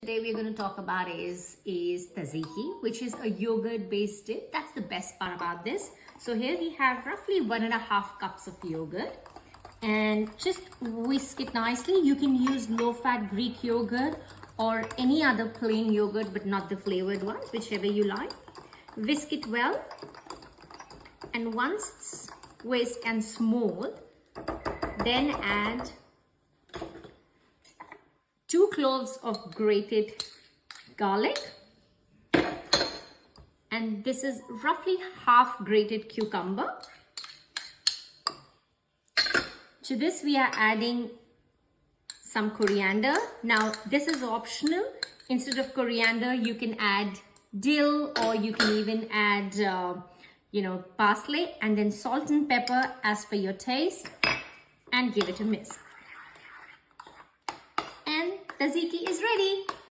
Today we're going to talk about is tzatziki, which is a yogurt based dip. That's the best part about this. So here we have roughly 1.5 cups of yogurt and just whisk it nicely. You can use low-fat Greek yogurt or any other plain yogurt, but not the flavored ones, whichever you like. Whisk it well, and once it's whisked and smooth, then add 2 cloves of grated garlic, and this is roughly half grated cucumber. To this we are adding some coriander. Now this is optional. Instead of coriander you can add dill, or you can even add parsley, and then salt and pepper as per your taste, and give it a mix. And tzatziki is ready.